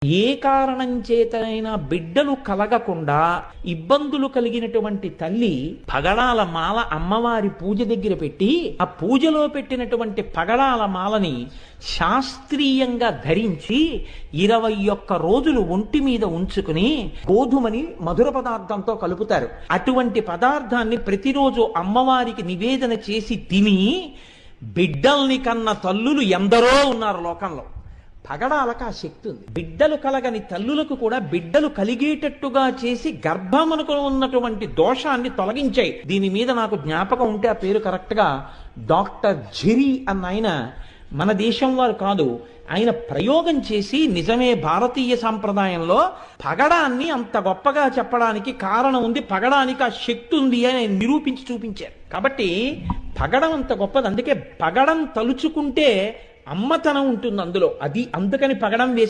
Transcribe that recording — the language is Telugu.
ఏ కారణం చేతనైనా బిడ్డలు కలగకుండా ఇబ్బందులు కలిగినటువంటి తల్లి పగడాల మాల అమ్మవారి పూజ దగ్గర పెట్టి ఆ పూజలో పెట్టినటువంటి పగడాల మాలని శాస్త్రీయంగా ధరించి 21 రోజులు ఒంటి మీద ఉంచుకుని గోధుమని మధుర పదార్థంతో కలుపుతారు. అటువంటి పదార్థాన్ని ప్రతిరోజు అమ్మవారికి నివేదన చేసి తిని బిడ్డల్ని కన్న తల్లులు ఎందరో ఉన్నారు లోకంలో. పగడాలకు ఆ శక్తి ఉంది. బిడ్డలు కలగని తల్లులకు కూడా బిడ్డలు కలిగేటట్టుగా చేసి గర్భమునకు ఉన్నటువంటి దోషాన్ని తొలగించాయి. దీని మీద నాకు జ్ఞాపకం ఉంటే ఆ పేరు కరెక్ట్ గా డాక్టర్ జిరి అన్న ఆయన, మన దేశం వారు కాదు, ఆయన ప్రయోగం చేసి నిజమే భారతీయ సంప్రదాయంలో పగడాన్ని అంత గొప్పగా చెప్పడానికి కారణం ఉంది, పగడానికి ఆ శక్తి ఉంది అని ఆయన నిరూపించి చూపించారు. కాబట్టి పగడం అంత గొప్పది. అందుకే పగడం తలుచుకుంటే అమ్మతనం ఉంటుంది అందులో. అది అందుకని పగడం వేసి